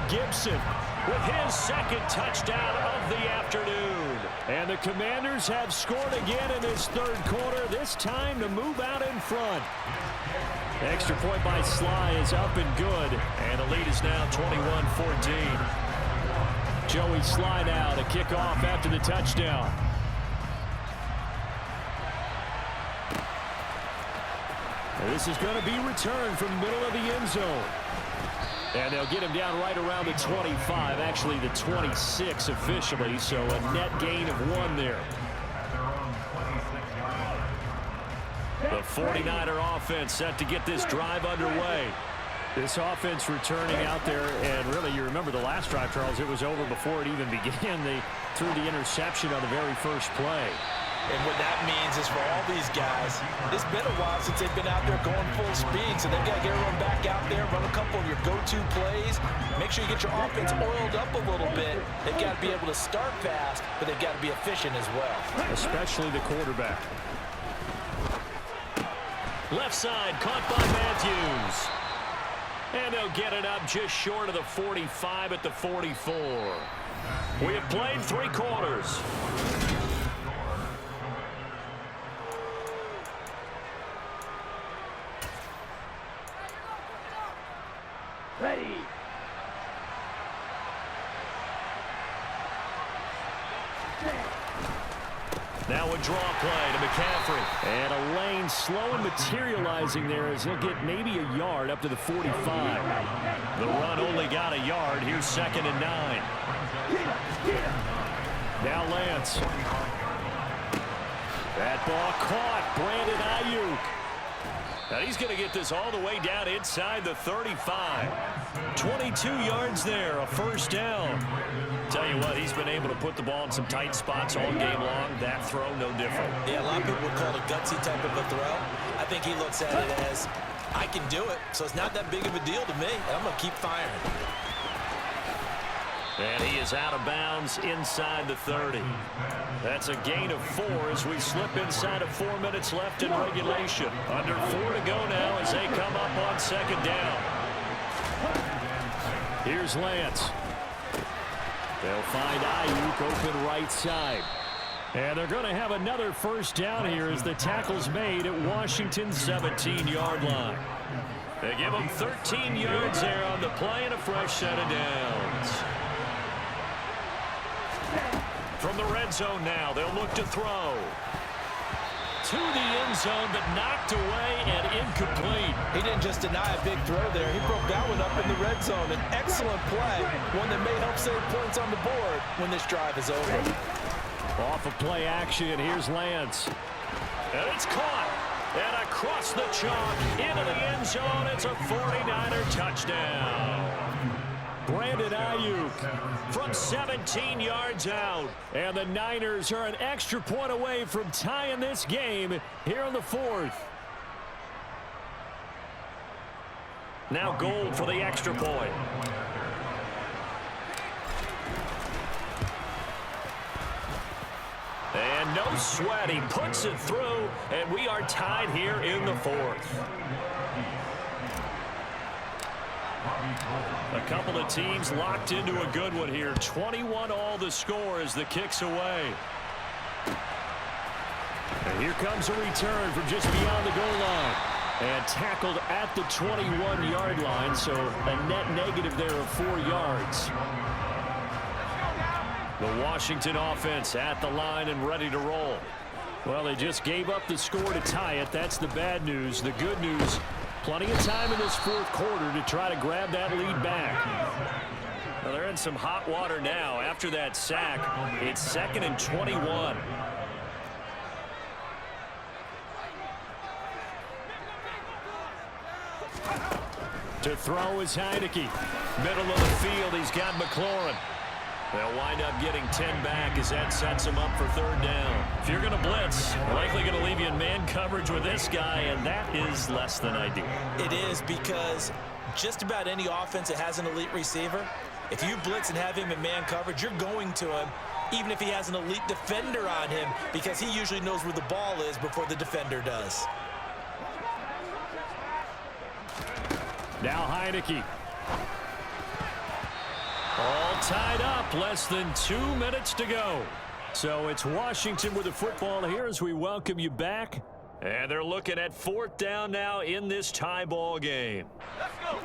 Gibson with his second touchdown of the afternoon. And the Commanders have scored again in this third quarter, this time to move out in front. Extra point by Sly is up and good, and the lead is now 21-14. Joey Sly now to kick off after the touchdown. And this is going to be returned from the middle of the end zone. And they'll get him down right around the 25, actually the 26 officially, so a net gain of 1 there. The 49er offense set to get this drive underway. This offense returning out there, and really you remember the last drive, Charles, it was over before it even began. They threw the interception on the very first play. And what that means is for all these guys, it's been a while since they've been out there going full speed, so they've got to get everyone back out there, run a couple of your go-to plays, make sure you get your offense oiled up a little bit. They've got to be able to start fast, but they've got to be efficient as well. Especially the quarterback. Left side, caught by Matthews. And they'll get it up just short of the 45 at the 44. We have played 3 quarters. Ready. Now a draw play to McCaffrey. And a lane slow and materializing there as he'll get maybe a yard up to the 45. The run only got a yard. Here's 2nd and 9. Now Lance. That ball caught. Brandon Ayuk. Now he's going to get this all the way down inside the 35. 22 yards there, a first down. Tell you what, he's been able to put the ball in some tight spots all game long. That throw, no different. Yeah, a lot of people would call it a gutsy type of a throw. I think he looks at it as, I can do it, so it's not that big of a deal to me, and I'm going to keep firing. And he is out of bounds inside the 30. That's a gain of 4 as we slip inside of 4 minutes left in regulation. Under 4 to go now as they come up on 2nd down. Here's Lance. They'll find Ayuk open right side. And they're going to have another first down here as the tackle's made at Washington's 17-yard line. They give them 13 yards there on the play and a fresh set of downs. From the red zone now, they'll look to throw. To the end zone, but knocked away and incomplete. He didn't just deny a big throw there. He broke that one up in the red zone. An excellent play, one that may help save points on the board when this drive is over. Off of play action, here's Lance. And it's caught. And across the chalk, into the end zone, it's a 49er touchdown. Brandon Ayuk from 17 yards out. And the Niners are an extra point away from tying this game here in the 4th. Now Gold for the extra point. And no sweat, he puts it through, and we are tied here in the 4th. A couple of teams locked into a good one here. 21 all the score as the kick's away. And here comes a return from just beyond the goal line. And tackled at the 21-yard line, so a net negative there of 4 yards. The Washington offense at the line and ready to roll. Well, they just gave up the score to tie it. That's the bad news. The good news, plenty of time in this 4th quarter to try to grab that lead back. Well, they're in some hot water now. After that sack, it's 2nd and 21. To throw is Heineke. Middle of the field, he's got McLaurin. They'll wind up getting 10 back as that sets him up for 3rd down. If you're going to blitz, likely going to leave you in man coverage with this guy, and that is less than ideal. It is, because just about any offense that has an elite receiver, if you blitz and have him in man coverage, you're going to him, even if he has an elite defender on him, because he usually knows where the ball is before the defender does. Now Heineke. tied up, less than 2 minutes to go. So it's Washington with the football here as we welcome you back. And they're looking at 4th down now in this tie ball game. Let's go.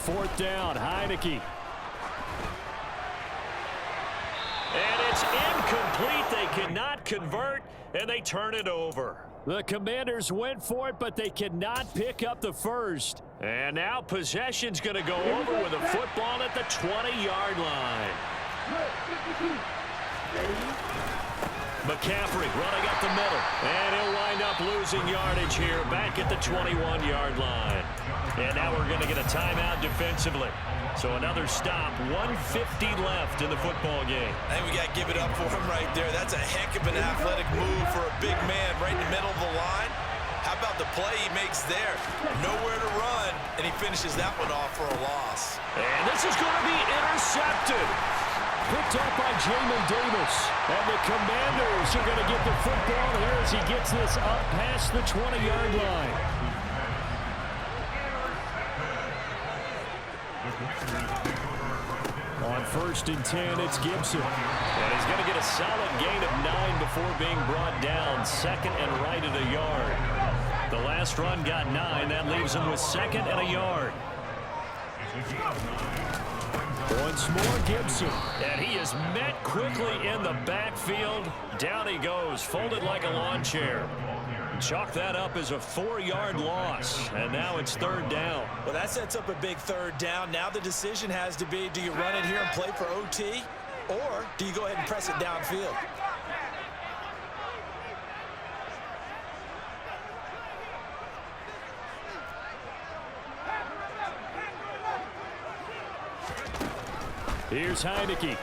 Fourth down, Heineke. And it's incomplete. They cannot convert, and they turn it over. The Commanders went for it, but they cannot pick up the first. And now possession's going to go over with a football at the 20-yard line. McCaffrey running up the middle, and he'll wind up losing yardage here back at the 21-yard line. And now we're going to get a timeout defensively. So another stop, 1:50 left in the football game. I think we got to give it up for him right there. That's a heck of an athletic move for a big man right in the middle of the line. How about the play he makes there? Nowhere to run, and he finishes that one off for a loss. And this is going to be intercepted. Picked up by Jamin Davis. And the Commanders are going to get the football here as he gets this up past the 20-yard line. On 1st and 10, it's Gibson. And he's going to get a solid gain of 9 before being brought down. 2nd and right at a yard. The last run got 9. That leaves him with 2nd and a yard. Once more, Gibson. And he is met quickly in the backfield. Down he goes, folded like a lawn chair. Chalk that up as a 4-yard loss. And now it's 3rd down. Well, that sets up a big 3rd down. Now the decision has to be, do you run it here and play for OT? Or do you go ahead and press it downfield? Here's Heineke.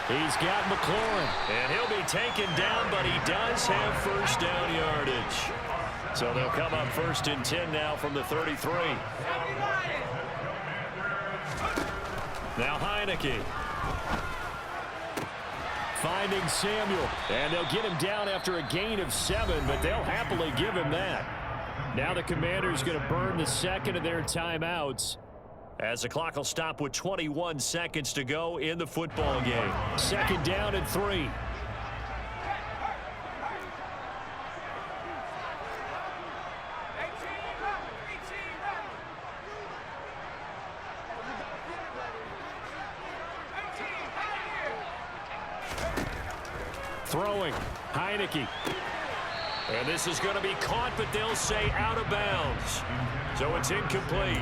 He's got McLaurin. And he'll be taken down, but he does have 1st down yardage. So they'll come up 1st and 10 now from the 33. Now Heineke. Finding Samuel. And they'll get him down after a gain of 7, but they'll happily give him that. Now the Commanders going to burn the 2nd of their timeouts, as the clock will stop with 21 seconds to go in the football game. 2nd down and 3. Throwing, Heineke. And this is going to be caught, but they'll say out of bounds. So it's incomplete.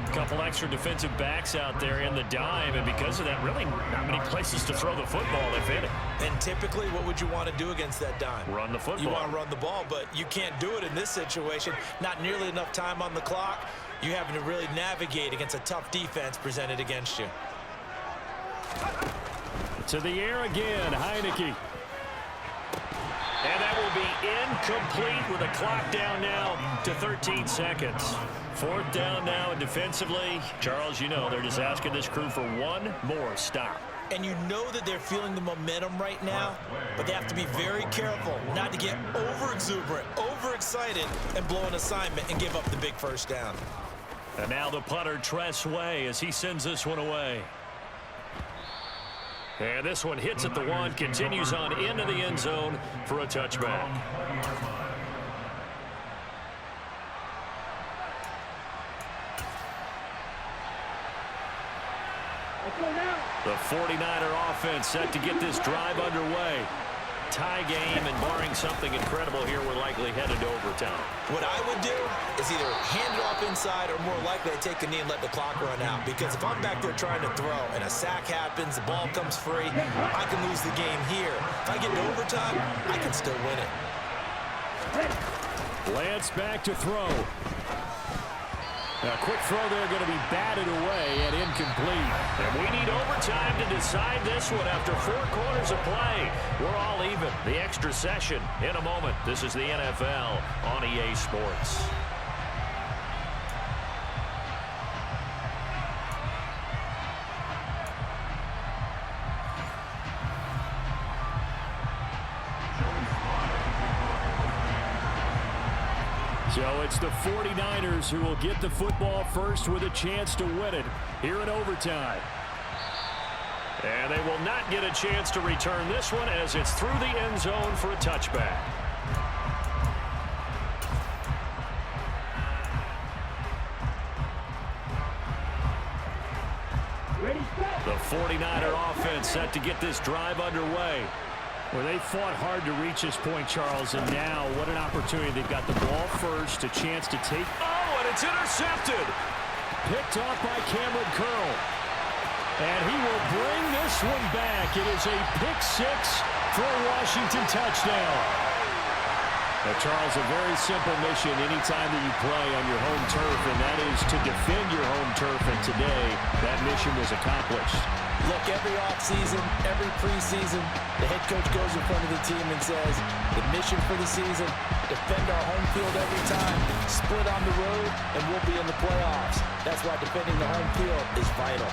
A couple extra defensive backs out there in the dime, and because of that, really not many places to throw the football, if any. And typically, what would you want to do against that dime? Run the football. You want to run the ball, but you can't do it in this situation. Not nearly enough time on the clock. You're having to really navigate against a tough defense presented against you. To the air again, Heineke. And that will be incomplete with a clock down now to 13 seconds. 4th down now, and defensively, Charles, you know, they're just asking this crew for one more stop. And you know that they're feeling the momentum right now, but they have to be very careful not to get over-exuberant, over-excited, and blow an assignment and give up the big 1st down. And now the punter, Tress Way, as he sends this one away. And this one hits at the 1, continues on into the end zone for a touchback. The 49er offense set to get this drive underway. Tie game, and barring something incredible here, we're likely headed to overtime. What I would do is either hand it off inside or more likely to take a knee and let the clock run out. Because if I'm back there trying to throw and a sack happens, the ball comes free, I can lose the game here. If I get to overtime, I can still win it. Lance back to throw. A quick throw there going to be batted away and incomplete. And we need overtime to decide this one after 4 quarters of play. We're all even. The extra session in a moment. This is the NFL on EA Sports. So it's the 49ers who will get the football first with a chance to win it here in overtime. And they will not get a chance to return this one as it's through the end zone for a touchback. The 49er offense set to get this drive underway. Well, they fought hard to reach this point, Charles, and now what an opportunity. They've got the ball first, a chance to take. Oh, and it's intercepted. Picked off by Cameron Curl. And he will bring this one back. It is a pick 6 for a Washington touchdown. Now, Charles, a very simple mission anytime that you play on your home turf, and that is to defend your home turf. And today, that mission was accomplished. Look, every offseason, every preseason, the head coach goes in front of the team and says, the mission for the season, defend our home field every time, split on the road, and we'll be in the playoffs. That's why defending the home field is vital.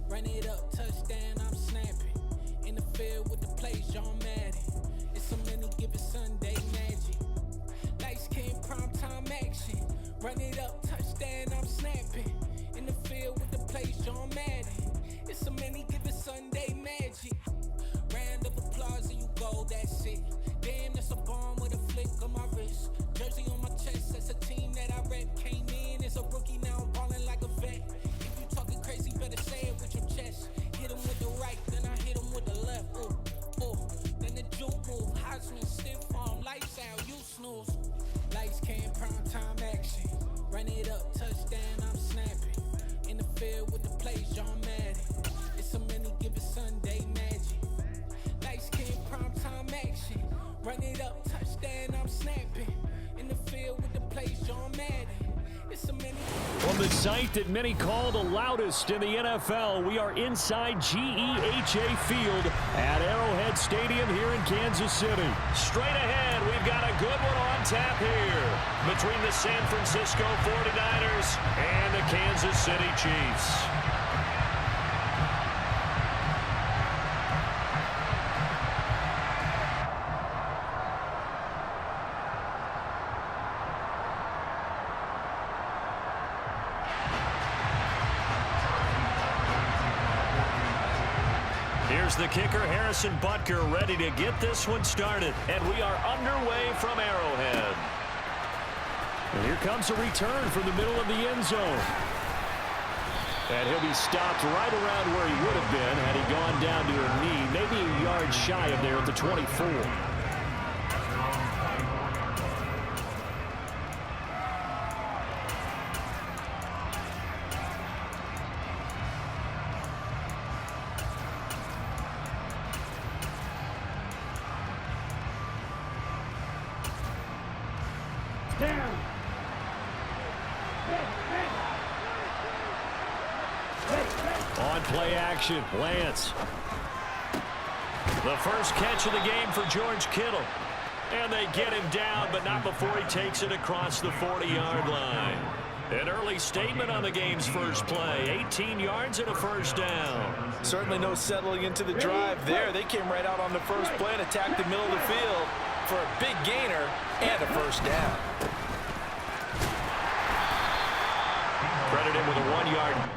Run it up, touchdown, I'm snapping. In the field with the plays, John Madden. It's so many, give it Sunday magic. Lights came, prime time action. Run it up, touchdown, I'm snapping. In the field with the plays, John Madden. It's so many, give it Sunday magic. Round of applause and you go, that's it. Damn, that's a bomb with a flick on my wrist. Jersey on my chest, that's a team that I rep. Came in as a rookie, now I'm balling like a vet. If you talking crazy, better say it with your chest. Hit him with the right, then I hit him with the left. Ooh, ooh, then the juke move. Heisman, stiff arm, lights out, you snooze. Lights came, prime time action. Run it up, touchdown, I'm snapping. In the field with the plays, John Madden. It's so many, give it Sunday magic. Lights came, prime time action. Run it up, touchdown, I'm snapping. In the field with the plays, John Madden. From the site that many call the loudest in the NFL, we are inside GEHA Field at Arrowhead Stadium here in Kansas City. Straight ahead, we've got a good one on tap here between the San Francisco 49ers and the Kansas City Chiefs. Here's the kicker, Harrison Butker, ready to get this one started. And we are underway from Arrowhead. And here comes a return from the middle of the end zone. And he'll be stopped right around where he would have been had he gone down to a knee, maybe a yard shy of there at the 24. On play action, Lance. The first catch of the game for George Kittle. And they get him down, but not before he takes it across the 40-yard line. An early statement on the game's first play. 18 yards and a first down. Certainly no settling into the drive there. They came right out on the first play and attacked the middle of the field for a big gainer and a first down. Credit him with a 1-yard.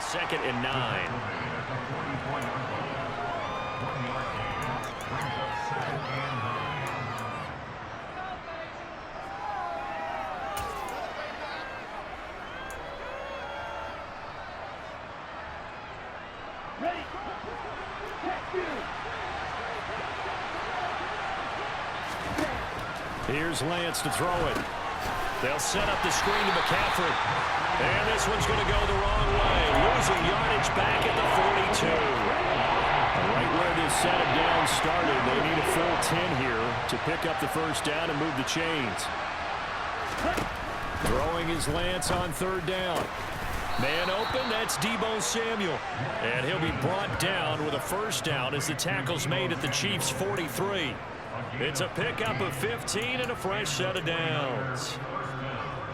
Second and 9. Ready. Check you. Here's Lance to throw it. They'll set up the screen to McCaffrey. And this one's going to go the wrong way. Losing yardage back at the 42. Right where this set of downs started, they need a full 10 here to pick up the first down and move the chains. Throwing is Lance on third down. Man open, that's Deebo Samuel. And he'll be brought down with a first down as the tackle's made at the Chiefs' 43. It's a pickup of 15 and a fresh set of downs.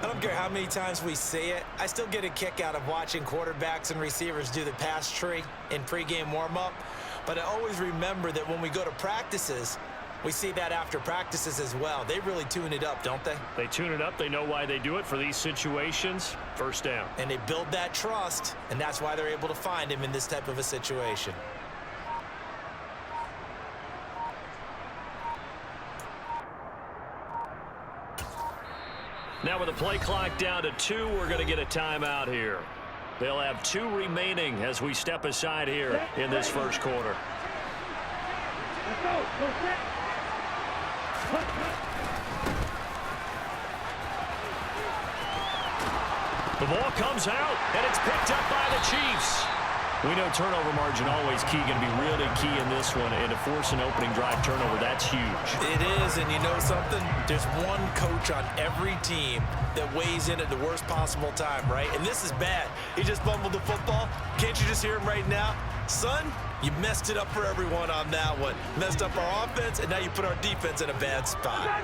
I don't care how many times we see it. I still get a kick out of watching quarterbacks and receivers do the pass tree in pregame warm-up. But I always remember that when we go to practices, we see that after practices as well. They really tune it up, don't they? They tune it up. They know why they do it for these situations. First down. And they build that trust, and that's why they're able to find him in this type of a situation. Now with the play clock down to 2, we're going to get a timeout here. They'll have 2 remaining as we step aside here in this first quarter. Let's go. Go set. The ball comes out, and it's picked up by the Chiefs. We know turnover margin always key, going to be really key in this one, and to force an opening drive turnover, that's huge. It is, and you know something? There's one coach on every team that weighs in at the worst possible time, right? And this is bad. He just fumbled the football. Can't you just hear him right now? Son, you messed it up for everyone on that one. Messed up our offense, and now you put our defense in a bad spot.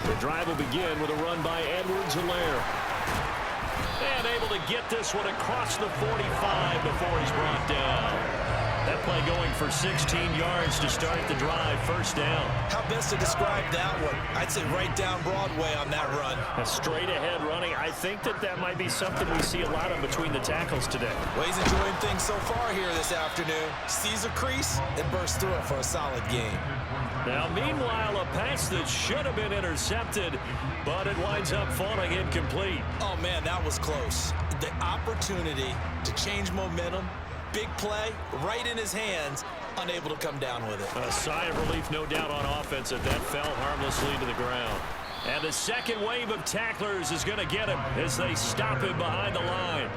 The drive will begin with a run by Edwards-Helaire. And able to get this one across the 45 before he's brought down. That play going for 16 yards to start the drive. First down. How best to describe that one? I'd say right down Broadway on that run. A straight ahead running. I think that might be something we see a lot of between the tackles today. Well, he's enjoying things so far here this afternoon. Sees a crease and bursts through it for a solid game. Now, meanwhile, a pass that should have been intercepted, but it winds up falling incomplete. Oh, man, that was close. The opportunity to change momentum, big play, right in his hands, unable to come down with it. A sigh of relief, no doubt, on offense that fell harmlessly to the ground. And the second wave of tacklers is going to get him as they stop him behind the line.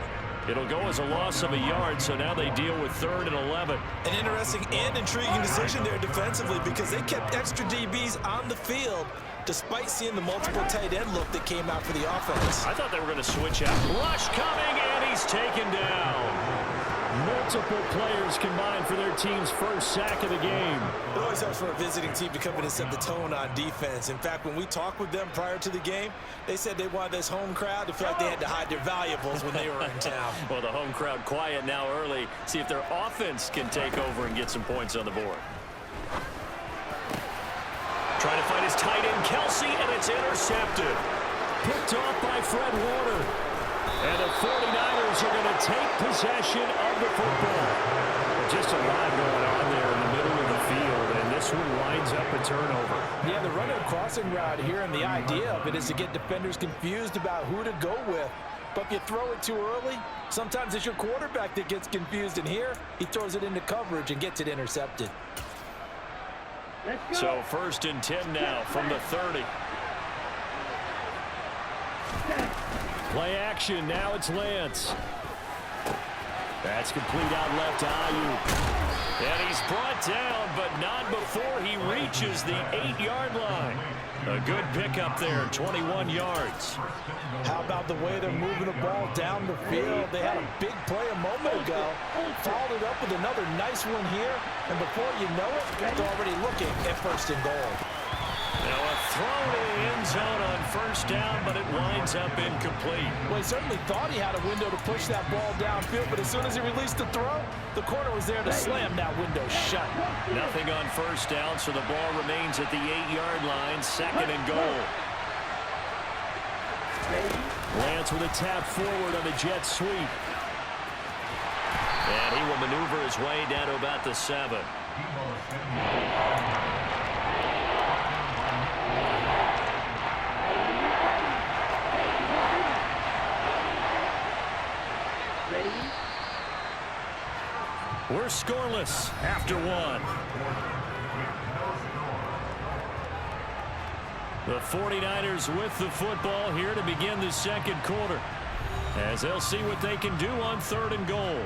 It'll go as a loss of a yard, so now they deal with 3rd and 11. An interesting and intriguing decision there defensively because they kept extra DBs on the field despite seeing the multiple tight end look that came out for the offense. I thought they were going to switch out. Rush coming, and he's taken down. Multiple players combined for their team's first sack of the game. It always helps for a visiting team to come in and set the tone on defense. In fact, when we talked with them prior to the game, they said they wanted this home crowd to feel like they had to hide their valuables when they were in town. Well, the home crowd quiet now early. See if their offense can take over and get some points on the board. Trying to find his tight end, Kelsey, and it's intercepted. Picked off by Fred Warner. And the 49ers are going to take possession of the football. Just a lot going on there in the middle of the field, and this one winds up a turnover. Yeah, the running crossing route here, and the idea of it is to get defenders confused about who to go with. But if you throw it too early, sometimes it's your quarterback that gets confused, and here he throws it into coverage and gets it intercepted. So 1st and 10 now from the 30. Play action, now it's Lance. That's complete out left to Ayuk. And he's brought down, but not before he reaches the 8-yard line. A good pickup there, 21 yards. How about the way they're moving the ball down the field? They had a big play a moment ago, followed it up with another nice one here, and before you know it, they're already looking at 1st and goal. Now a throw to the end zone on 1st down, but it winds up incomplete. Well, he certainly thought he had a window to push that ball downfield, but as soon as he released the throw, the corner was there to slam that window shut. Nothing on 1st down, so the ball remains at the 8-yard line, 2nd and goal. Lance with a tap forward on the jet sweep. And he will maneuver his way down to about the 7. We're scoreless after 1. The 49ers with the football here to begin the 2nd quarter, as they'll see what they can do on 3rd and goal.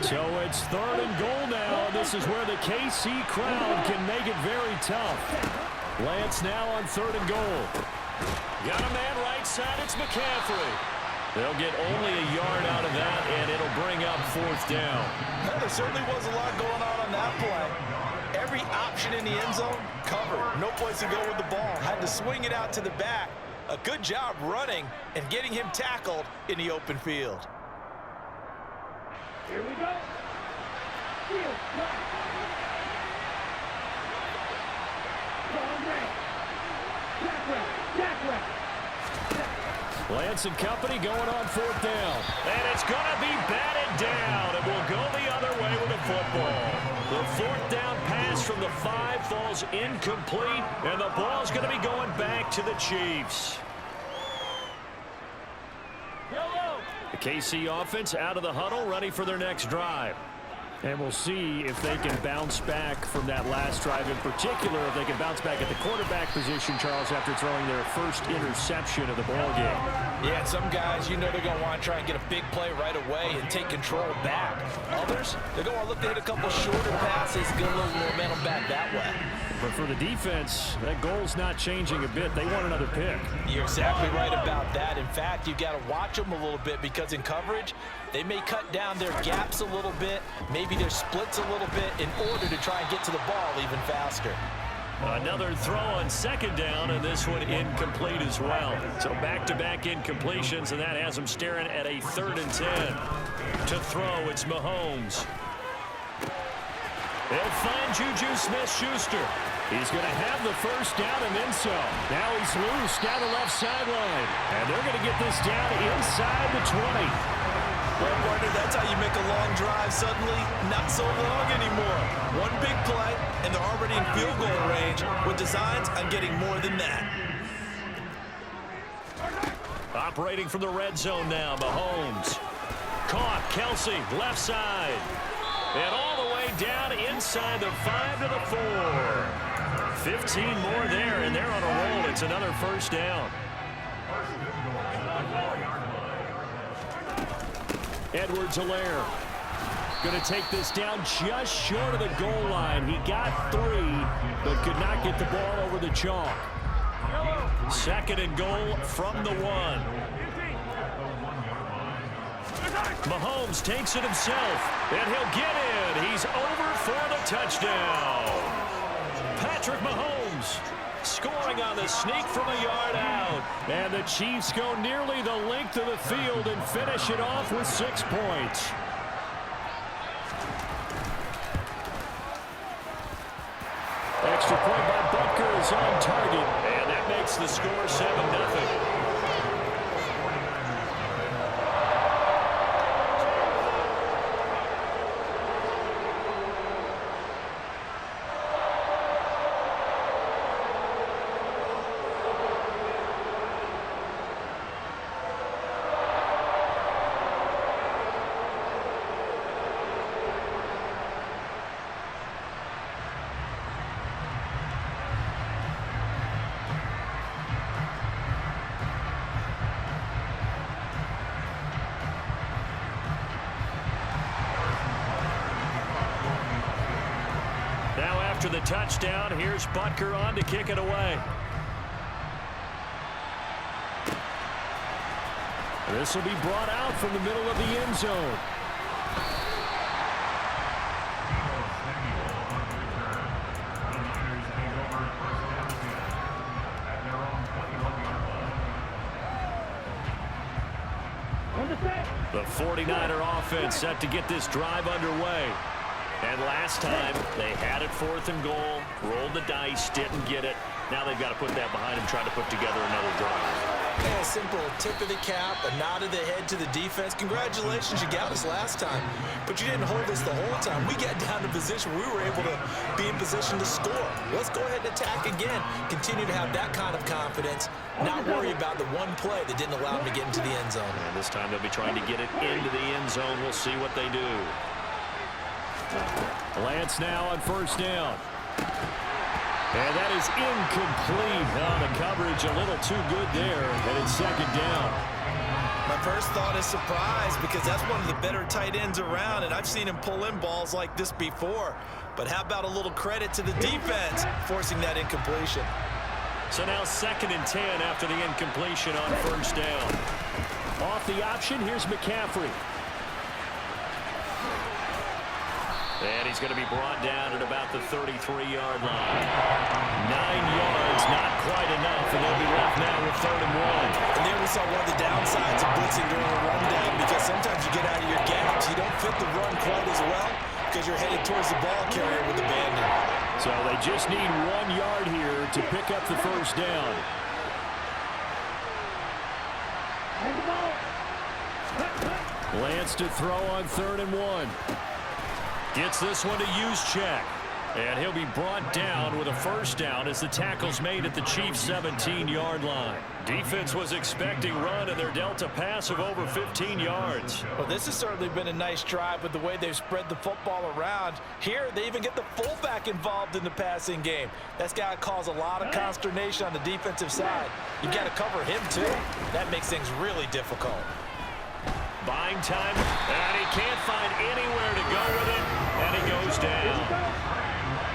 So it's 3rd and goal now. This is where the KC crowd can make it very tough. Lance now on 3rd and goal. Got a man right side. It's McCaffrey. They'll get only a yard out of that, and it'll bring up 4th down. Well, there certainly was a lot going on that play. Every option in the end zone covered. No place to go with the ball. Had to swing it out to the back. A good job running and getting him tackled in the open field. Here we go. Field cut. Lance and company going on 4th down. And it's going to be batted down. It will go the other way with the football. The 4th down pass from the 5 falls incomplete, and the ball's going to be going back to the Chiefs. The KC offense out of the huddle, ready for their next drive. And we'll see if they can bounce back from that last drive, in particular if they can bounce back at the quarterback position, Charles, after throwing their first interception of the ball game. Yeah, some guys, you know they're going to want to try and get a big play right away and take control back. Others, they're going to look to hit a couple shorter passes, get a little momentum back that way. But for the defense, that goal's not changing a bit. They want another pick. You're exactly right about that. In fact, you've got to watch them a little bit because in coverage, they may cut down their gaps a little bit, maybe their splits a little bit in order to try and get to the ball even faster. Another throw on second down, and this one incomplete as well. So back-to-back incompletions, and that has them staring at a 3rd and 10. To throw, it's Mahomes. They'll find Juju Smith-Schuster. He's going to have the first down and then some. Now he's loose down the left sideline. And they're going to get this down inside the 20. Well, partner, that's how you make a long drive suddenly not so long anymore. One big play, and they're already in field goal range with designs on getting more than that. Operating from the red zone now, Mahomes. Caught, Kelsey, left side. And all the way down inside the 5 to the 4. 15 more there, and they're on a roll. It's another first down. Edwards-Helaire going to take this down just short of the goal line. He got 3, but could not get the ball over the chalk. 2nd and goal from the 1. Mahomes takes it himself, and he'll get in. He's over for the touchdown. Patrick Mahomes scoring on the sneak from a yard out. And the Chiefs go nearly the length of the field and finish it off with 6 points. Extra point by Butker is on target, and that makes the score 7-0. After the touchdown, here's Butker on to kick it away. This will be brought out from the middle of the end zone. The 49er offense set to get this drive underway. And last time, they had it 4th and goal, rolled the dice, didn't get it. Now they've got to put that behind them, try to put together another drive. Yeah, a simple tip of the cap, a nod of the head to the defense. Congratulations, you got us last time. But you didn't hold us the whole time. We got down to position where we were able to be in position to score. Let's go ahead and attack again. Continue to have that kind of confidence. Not worry about the one play that didn't allow them to get into the end zone. And this time they'll be trying to get it into the end zone. We'll see what they do. Lance now on first down. And that is incomplete. The coverage a little too good there, and it's 2nd down. My first thought is surprise because that's one of the better tight ends around, and I've seen him pull in balls like this before. But how about a little credit to the defense forcing that incompletion? So now 2nd and 10 after the incompletion on first down. Off the option, here's McCaffrey. And he's going to be brought down at about the 33-yard line. 9 yards, not quite enough, and they'll be left now with 3rd and 1. And there we saw one of the downsides of blitzing during a rundown because sometimes you get out of your gaps. You don't fit the run quite as well because you're headed towards the ball carrier with abandon. So they just need 1 yard here to pick up the first down. Lance to throw on 3rd and 1. Gets this one to Juszczyk. And he'll be brought down with a first down as the tackle's made at the Chiefs' 17-yard line. Defense was expecting run, and they're dealt a pass of over 15 yards. Well, this has certainly been a nice drive with the way they've spread the football around. Here, they even get the fullback involved in the passing game. That's got to cause a lot of consternation on the defensive side. You've got to cover him, too. That makes things really difficult. Buying time, and he can't find anywhere to go with it, and he goes down.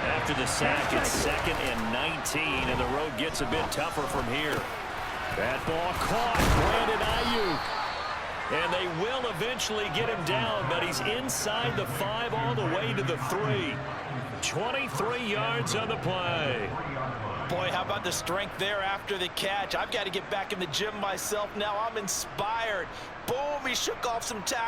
After the sack, it's 2nd and 19, and the road gets a bit tougher from here. That ball caught. Brandon Ayuk. And they will eventually get him down, but he's inside the 5 all the way to the 3. 23 yards on the play. Boy, how about the strength there after the catch? I've got to get back in the gym myself now. I'm inspired. Boom, he shook off some tackles.